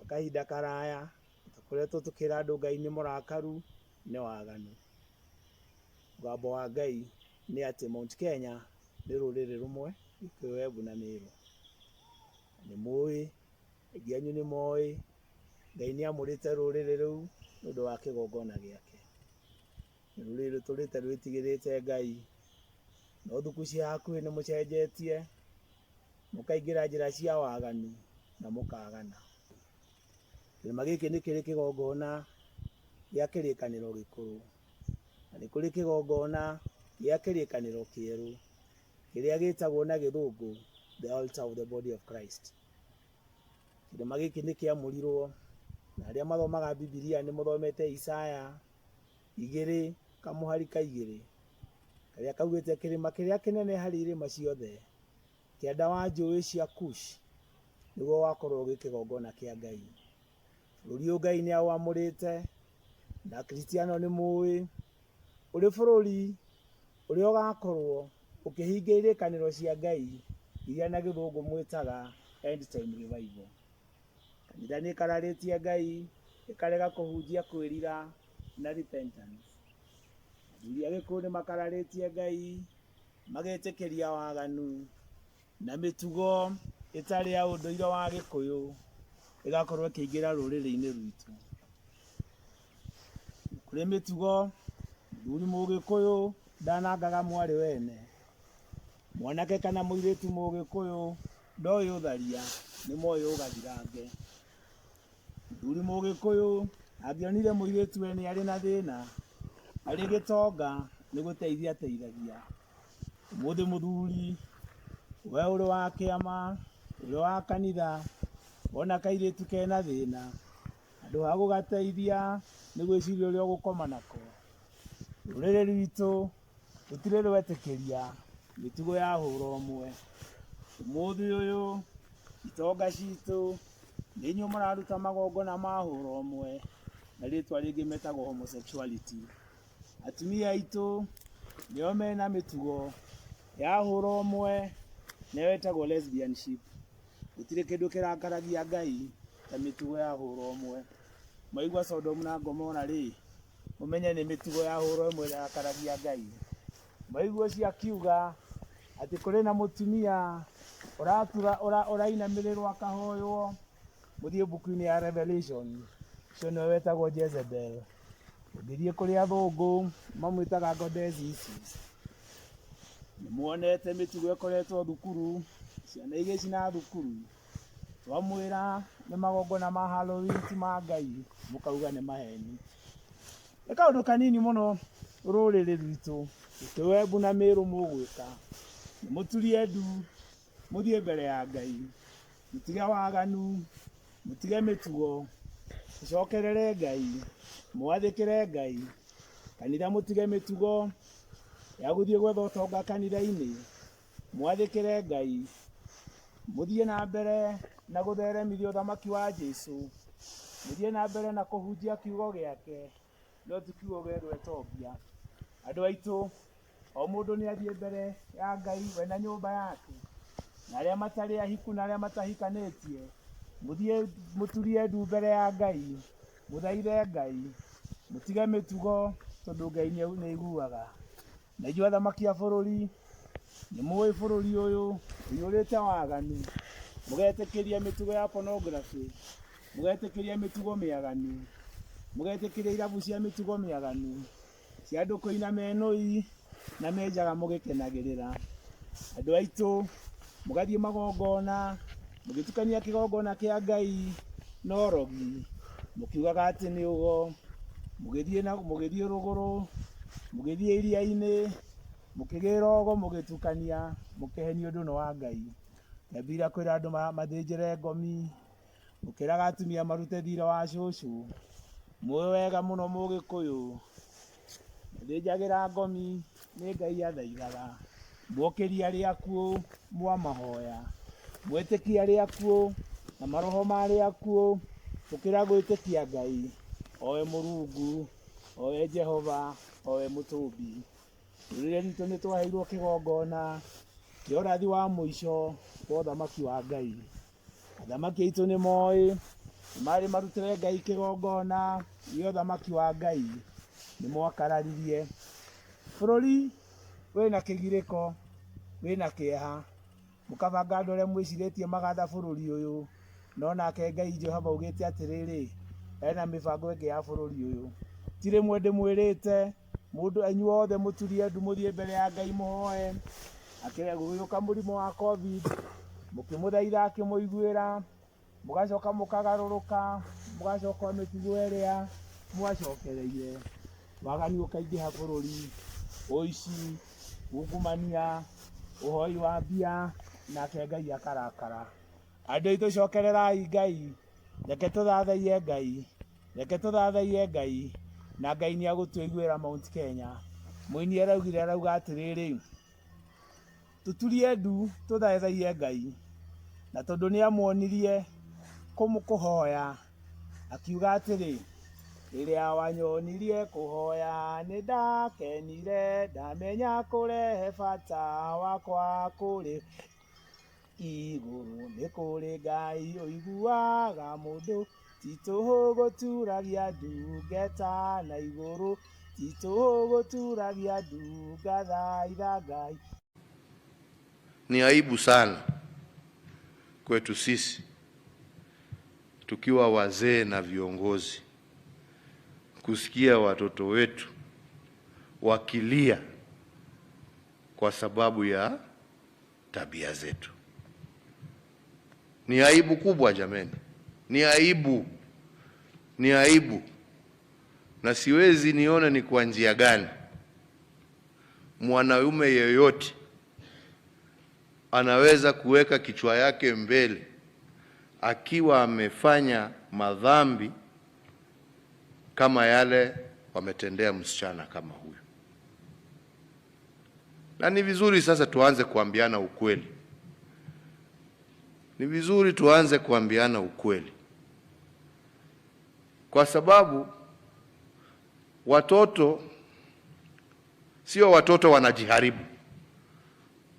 kahinda karaya tũkoretwo tũkĩra andũ Ngai nĩ mũrakaru, nĩ waganu. Mũgambo wa Ngai nĩ atĩ Mount Kenya nĩ rũrĩrĩ rũmwe, Gĩkũyũ, Embu na Meru. Nĩ mũĩ, aingĩ anyu nĩ mũĩ, Ngai nĩ amũrĩte rũrĩrĩ rũu nĩ ũndũ wa kĩgongona gĩake. Nĩ rũrĩrĩ rũtũrĩte rwĩtigĩrĩte Ngai, no thikũ cia hakuhĩ nĩ mũcenjetie, mũkaingĩra njĩra cia waganu na mũkagana. Kĩrĩma gĩkĩ nĩ kĩrĩ kĩgongona gĩa kĩrĩkanĩro gĩkũrũ, na nĩ kũrĩ kĩgongona gĩa kĩrĩkanĩro kĩerũ, kĩrĩa gĩtagwo na gĩthũngũ the altar of the body of Christ. Kĩrĩma gĩkĩ nĩ kĩamũrirwo, na arĩa mathomaga Bibilia nĩ mũthomete Isaya 2:2, karĩa kaugĩte kĩrĩma kĩrĩa kĩnene harĩ irĩma ciothe, kĩanda wa njũĩ cia Kush, nĩguo wakorwo gĩ kĩgongona kĩa Ngai. Bũrũri ũyũ Ngai nĩ awamũrĩte, na Kristiano nĩ mũĩ, ũrĩ bũrũri ũrĩa ũgakorwo ũkĩhingia irĩkanĩro cia Ngai, iria na gĩthũngũ mwĩtaga end time revival. Kanitha nĩ ĩkararĩtie Ngai, ĩkarega kũhunjia kwĩrira na repentance. Athuri a Gĩkũyũ nĩ makararĩtie Ngai, magetĩkĩria waganu, na mĩtugo ĩtarĩ ya ũndũire wa Gĩkũyũ ĩgakorwo ĩkĩingĩra rũrĩrĩ-inĩ rwitũ. Kũrĩ mĩtugo, mũthuri Mũgĩkũyũ ndanangaga mwarĩ wene, mwanake kana mũirĩtu Mũgĩkũyũ ndoĩ ũtharia, nĩ moĩ ũgathirange. Mũthuri Mũgĩkũyũ angĩonire mũirĩtu we nĩ arĩ na thĩna, arĩ gĩtonga, nĩ gũteithia ateithagia. Ũmũthĩ mũthuri, we ũrĩ wa kĩama, ũrĩ wa kanitha, wona kairĩtu kena thĩna, handũ ha gũgateithia nĩ gwĩciria ũrĩa ũgũkoma nako. Rũrĩrĩ rwitũ rũtirĩ rwetĩkĩria mĩtugo ya hũra ũmwe. Ũmũthĩ ũyũ itonga citũ nĩ inyuĩ mũraruta magongona ma hũra ũmwe, na rĩtwa rĩngĩ metagwo homosexuality. Atumia aitũ nĩo mena mĩtugo ya hũra ũmwe, nĩyo ĩtagwo lesbianship. Gũtirĩ kĩndũ kĩrakaragia Ngai ta mĩtugo ya hũra ũmwe. Mwaigua Sodom na Gomora rĩ, mũmenye nĩ mĩtugo ya hũra ũmwe ĩrakaragia Ngai. Mwaigua ũcio akiuga atĩ kũrĩ na mũtumia ũrainamĩrĩrwo akahoywo, mũthiĩ mbuku-inĩ ya Revelation, ũcio nĩwe wetagwo Jezebel. Ũngĩthiĩ kũrĩ athũngũ mamwĩtaga goddess Isis. Nĩmuonete mĩtugo ĩkoretwo thukuru, ciana igĩcina thukuru, twamwĩra nĩ magongona ma Halloween ti ma Ngai, mũkauga nĩ maheni. Nĩ kaũndũ kanini mũno rũrĩrĩ rwitũ Gĩkũyũ, Embu na Meru mũgwĩka, mũturie ndu, mũthiĩ mbere ya Ngai, mũtige waganu, mũtige mĩtugo, mũcokerere Ngai, mwathĩkĩre Ngai. Kanitha mũtige mĩtugo ya gũthiĩ gwetha ũtonga kanitha-inĩ, mwathĩkĩre Ngai, mũthiĩ na mbere na gũtheremithia ũthamaki wa Jesũ, mũthiĩ na mbere na kũhunjia kiugo gĩake, no ti kiugo gĩa gwĩtongia. Andũ aitũ, o mũndũ nĩ athiĩ mbere ya Ngai we na nyũmba yake, na arĩa matarĩ ahiku na arĩa matahikanĩtie, mũthiĩ mũturie ndu mbere ya Ngai, mũthaithe Ngai, mũtige mĩtugo tondũ Ngai nĩ aiguaga. Na inyuĩ athamaki a bũrũri, nĩ mũĩ bũrũri ũyũ ũiyũrĩte waganu, mũgetĩkĩria mĩtugo ya pornography, mũgetĩkĩria mĩtugo mĩaganu, mũgetĩkĩria irabu cia mĩtugo mĩaganu, cia andũ kũina menũi na menjaga mũgĩkenagĩrĩra. Andũ aitũ mũgathiĩ magongona, mũgĩtukania kĩgongona kĩa Ngai na ũrogi, mũkiugaga atĩ nĩ ũgo, mũgĩthiĩ rũgũrũ, mũgĩthiĩ iria-inĩ, mũkĩgĩra ũgo mũgĩtukania, mũkĩhenio ũndũ nĩ wa Ngai. Nyambĩrĩria kwĩra andũ mathĩnjĩre ngomi, mũkĩraga atumia marute thiirĩ wa cũcũ. Mũĩ wega mũno Mũgĩkũyũ, mũthĩnjagĩra ngomi nĩ Ngai athaithaga. Mwokĩria arĩa akuũ mwamahoya, mwĩtĩkia arĩa akuũ na maroho ma arĩa akuũ, mũkĩra gwĩtĩkia Ngai, owe Mũrungu, owe Jehova, owe Mũtũmbi. Rũrĩrĩ rwitũ nĩ twaheirwo kĩgongona kĩa ũrathi wa mũico wa ũthamaki wa Ngai. Athamaki aitũ nĩ moĩ mari marutire Ngai kigongona gĩa ũthamaki wa Ngai nĩ mwakararirie. Bũrũri wĩna kĩgirĩko, wĩna kĩeha, mũkabanga andũ arĩa mwĩcirĩtie magatha bũrũri ũyũ, no nake Ngai Jehova augĩte atĩrĩrĩ, ena mĩbango ĩngĩ ya bũrũri ũyũ. Ti rĩmwe ndĩmwĩrĩte mũndũ inyuothe mũturie ndu mũthiĩ mbere ya Ngai mũhoe, akĩrega gũgĩũka mũrimũ wa COVID, mũkĩmũthaitha akĩmũiguĩra, mũgacoka mũkagarũrũka, mũgacoka mĩtugo ĩrĩa mwacokereire, wagani ũkaingĩha bũrũri, ũici, ungumania, ũhoi wa mbia, nake Ngai akarakara. Andũ aitũ cokererai Ngai, reke tũthathaiye Ngai, reke tũthathaiye Ngai, na Ngai nĩagũtũiguĩra Mount Kenya. Mũini araugire arauga atĩrĩrĩ, tuturie ndu tũthathaiye Ngai, na tondũ nĩamuonirie kũhoya, akiuga atĩrĩ, rĩrĩa wanyonirie kũhoya nĩndakenire, ndamenya kũrehe bata wakwa kũrĩ igũrũ. Nĩ kũrĩ Ngai ũiguaga mũndũ, ti tũhũ gũturagia ndungata na igũrũ, ti tũhũ gũturagia ndungathaitha Ngai. Ni aibu sana kwetu sisi tukiwa wazee na viongozi kusikia watoto wetu wakilia kwa sababu ya tabia zetu. Ni aibu kubwa jameni, ni aibu, ni aibu. Na siwezi nione ni kwa njia gani mwanaume yeyote anaweza kuweka kichwa yake mbele akiwa amefanya madhambi kama yale wametendea msichana kama huyu. Na ni vizuri sasa tuanze kuambiana ukweli. Ni vizuri tuanze kuambiana ukweli. Kwa sababu watoto sio watoto wanajiharibu.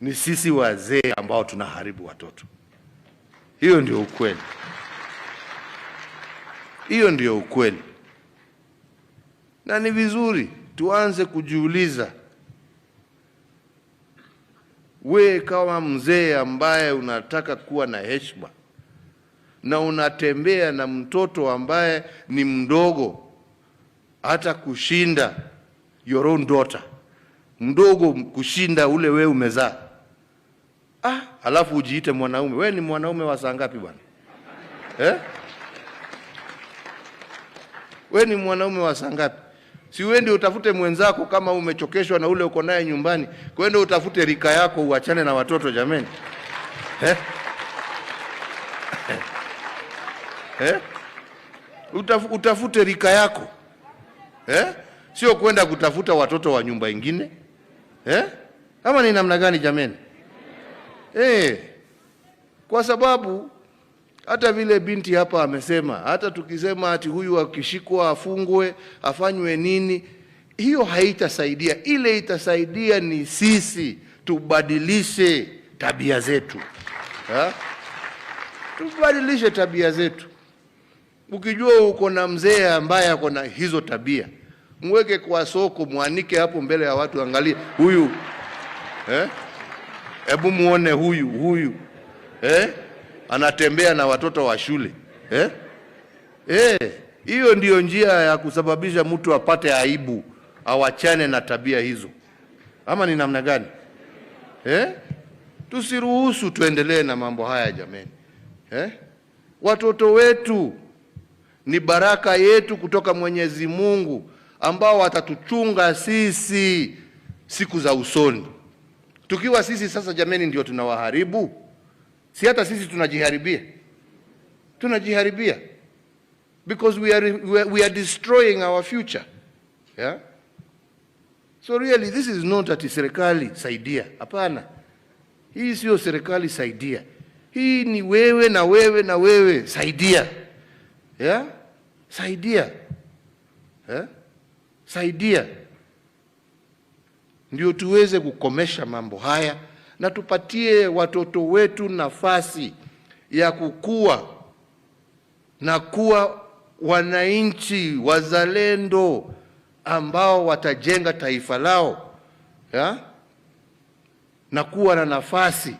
Ni sisi wazee ambao tunaharibu watoto. Hiyo ndio ukweli. Hiyo ndio ukweli. Na ni vizuri tuanze kujiuliza, we kama mzee ambaye unataka kuwa na heshima na unatembea na mtoto ambaye ni mdogo hata kushinda your own daughter, mdogo kushinda ule we umezaa, alafu ujiite mwanaume. We ni mwanaume wa saa ngapi bwana? We ni mwanaume wa saa ngapi? Si uende utafute mwenzako kama umechokeshwa na ule uko naye nyumbani, kwenda utafute rika yako uachane na watoto jameni. Utafute rika yako. Sio kwenda kutafuta watoto wa nyumba ingine. Kama ni namna gani jameni? Kwa sababu hata vile binti hapa amesema, hata tukisema ati huyu akishikwa afungwe, afanywe nini, hiyo haitasaidia. Ile itasaidia ni sisi tubadilishe tabia zetu. Tubadilishe tabia zetu. Ukijua uko na mzee ambaye ako na hizo tabia, mweke kwa soko, muanike hapo mbele ya watu, angalia huyu. Hebu muone huyu. Anatembea na watoto wa shule. Hiyo ndiyo njia ya kusababisha mtu apate aibu, awachane na tabia hizo. Ama ni namna gani? Tusiruhusu tuendelee na mambo haya jameni. Watoto wetu ni baraka yetu kutoka Mwenyezi Mungu ambao watatuchunga sisi siku za usoni. Tukiwa sisi sasa jameni ndio tunawaharibu, si hata sisi tunajiharibia. Tunajiharibia because we are destroying our future. So really this is not ati serikali saidia. Hapana. Hii sio serikali saidia. Hii ni wewe na wewe na wewe saidia. Saidia. Saidia. Ndio tuweze kukomesha mambo haya na tupatie watoto wetu nafasi ya kukua na kuwa wananchi wazalendo ambao watajenga taifa lao, ya? Na kuwa na nafasi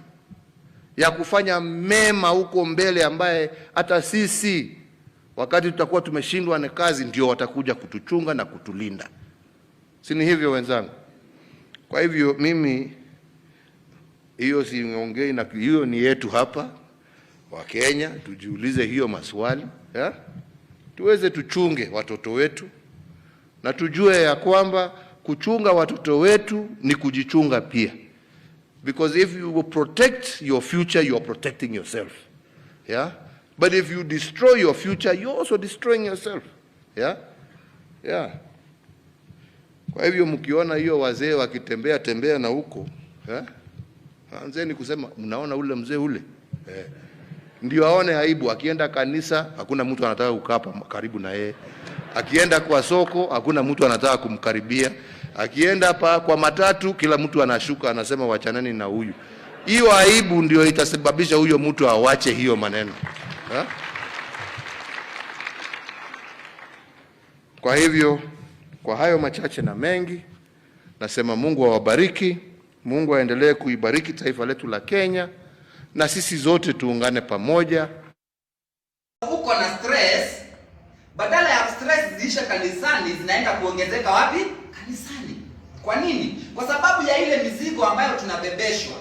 ya kufanya mema huko mbele, ambaye hata sisi wakati tutakuwa tumeshindwa na kazi ndio watakuja kutuchunga na kutulinda. Si ni hivyo wenzangu? Kwa hivyo mimi hiyo siongei, na hiyo ni yetu hapa wa Kenya, tujiulize hiyo maswali, ya? Tuweze tuchunge watoto wetu, na tujue ya kwamba kuchunga watoto wetu ni kujichunga pia. Because if you protect your future, you are protecting yourself. Yeah? But if you destroy your future, you're also destroying yourself. Yeah? Yeah. Kwa hivyo mkiona hiyo wazee wakitembea tembea na huko, anzeni kusema mnaona ule mzee ule. Ndio aone aibu. Akienda kanisa hakuna mtu anataka kukaa karibu na yeye. Akienda kwa soko hakuna mtu anataka kumkaribia. Akienda kwa matatu kila mtu anashuka anasema wachanani na huyu. Hiyo aibu ndio itasababisha huyo mtu awache hiyo maneno. Kwa hivyo, kwa hayo machache na mengi, nasema Mungu awabariki, Mungu aendelee kuibariki taifa letu la Kenya, na sisi zote tuungane pamoja. Uko na stress, badala ya stress ziisha kanisani, zinaenda kuongezeka wapi? Kanisani. Kwa nini? Kwa sababu ya ile mizigo ambayo tunabebeshwa.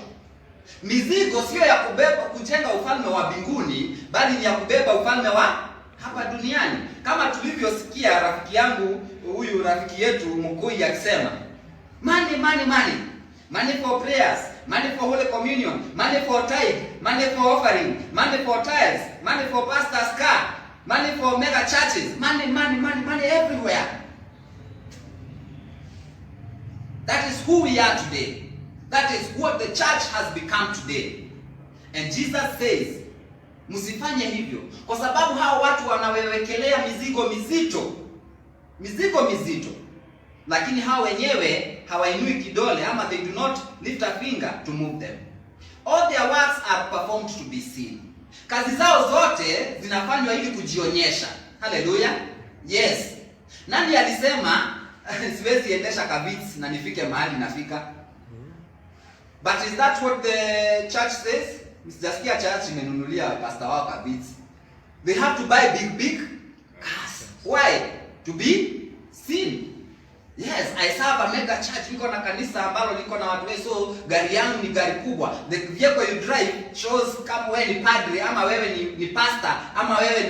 Mizigo sio ya kubeba kujenga ufalme wa mbinguni, bali ni ya kubeba ufalme wa hapa duniani. Kama tulivyosikia rafiki yangu huyu, rafiki yetu Mkui akisema, money money money, money for prayers, money for holy communion, money for tithe, money for offering, money for tithes, money for pastor's car, money for mega churches, money money money money everywhere. That is who we are today. That is what the church has become today. And Jesus says, msifanye hivyo, kwa sababu hao watu wanawewekelea mizigo mizito, lakini hao wenyewe hawainui kidole, ama they do not lift a finger to move them. All their works are performed to be seen. Kazi zao zote zinafanywa ili kujionyesha. Hallelujah. Yes. Nani alisema siwezi endesha kabits na nifike mahali nafika? But is that what the church says? Msijasikia church imenunulia pastor wao kabits. They have to buy big cars. Why? To be seen. Yes, I serve a mega church. Niko na kanisa ambalo liko na watu wengi, so gari yangu ni gari kubwa. The vehicle you drive shows kama wewe ni padri, ama wewe ni pastor, ama wewe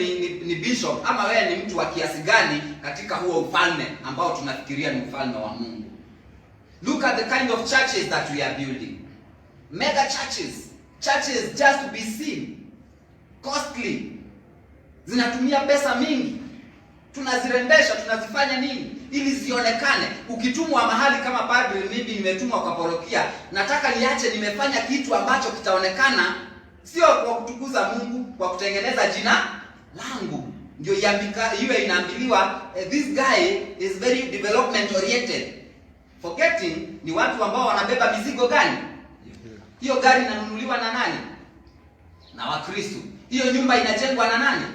ni bishop, ama wewe ni mtu wa kiasi gani katika huo ufalme ambao tunafikiria ni ufalme wa Mungu. Look at the kind of churches that we are building. Mega churches just to be seen, costly, zinatumia pesa mingi, tunazirembesha, tunazifanya nini ili zionekane. Ukitumwa mahali kama padri, mimi nimetumwa kwa parokia, nataka niache nimefanya kitu ambacho kitaonekana, sio kwa kutukuza Mungu, kwa kutengeneza jina langu. Ndio iwe inaambiliwa this guy is very development oriented, forgetting ni watu ambao wanabeba mizigo gani. Hiyo gari inanunuliwa na nani? Na Wakristo. Hiyo nyumba inajengwa na nani?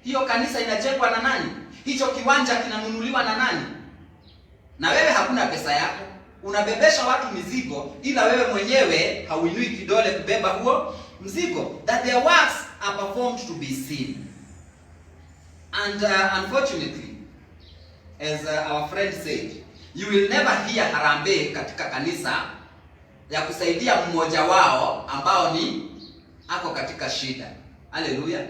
Hiyo kanisa inajengwa na nani? Hicho kiwanja kinanunuliwa na nani? Na wewe hakuna pesa yako, unabebesha watu mizigo, ila wewe mwenyewe hauinui kidole kubeba huo mzigo. That their works are performed to be seen. And unfortunately, as our friend said, you will never hear harambee katika kanisa ya kusaidia mmoja wao ambao ni ako katika shida. Haleluya.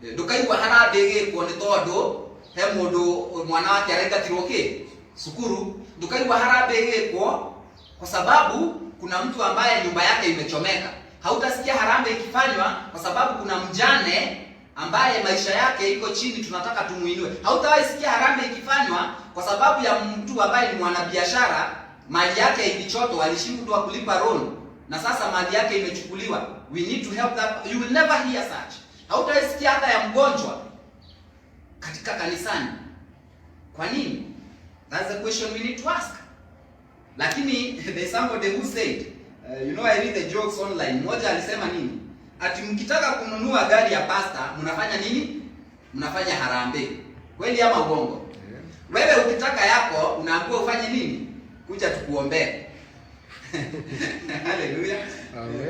Ndukaigwa harambee kuone todo he mundu mwana wake arengatirwo ki sukuru. Ndukaigwa harambee kwa sababu kuna mtu ambaye nyumba yake imechomeka. Hautasikia harambee ikifanywa kwa sababu kuna mjane ambaye maisha yake iko chini, tunataka tumuinue. Hautawahi sikia harambee ikifanywa kwa sababu ya mtu ambaye ni mwanabiashara, mali yake ilichotwa, alishindwa kulipa loan na sasa mali yake imechukuliwa. We need to help that. You will never hear such. Hautaisikia hata ya mgonjwa katika kanisani. Kwa nini? That's a question we need to ask. Lakini there's somebody who said, I read the jokes online. Mmoja alisema nini? Ati mkitaka kununua gari ya pastor, mnafanya nini? mnafanya harambee. Kweli ama uongo? Wewe ukitaka yako unaambiwa ufanye nini? Kuja tukuombee. Haleluya.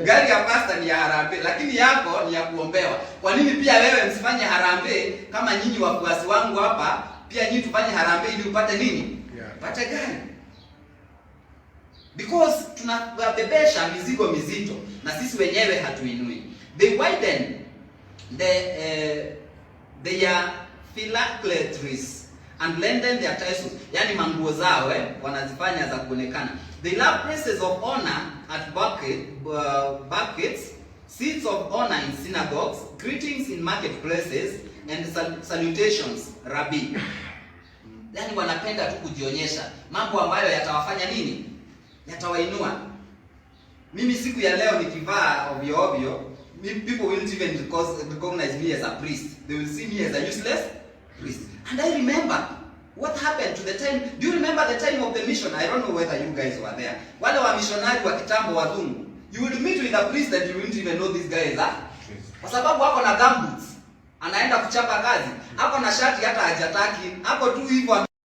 Gari ya pasta ni ya harambee, lakini yako ni ya kuombewa. Kwa nini pia wewe msifanye harambee kama nyinyi wafuasi wangu hapa? Pia nyinyi tufanye harambee ili upate nini? Upate gari. Because tunabebesha mizigo mizito na sisi wenyewe hatuinui. They widen their phylacteries and lengthen their tassels. Yani manguo zao wanazifanya za kuonekana. They love places of honor at banquets, seats of honor in synagogues, greetings in marketplaces, and salutations, Rabbi. Yani wanapenda tu kujionyesha mambo ambayo yatawafanya nini? Yatawainua. Mimi siku ya leo nikivaa ovyo ovyo, people won't even recognize me as a priest. They will see me as a useless priest. And I remember what happened to the time. Do you remember the time of the mission? I don't know whether you guys were there. Wale wa missionary wa kitambo wazungu. You would meet with a priest that you wouldn't even know this guy is a. Kwa sababu wako na gumboots. Anaenda kuchapa kazi. Hapo na shati hata hajataki. Hapo tu hivyo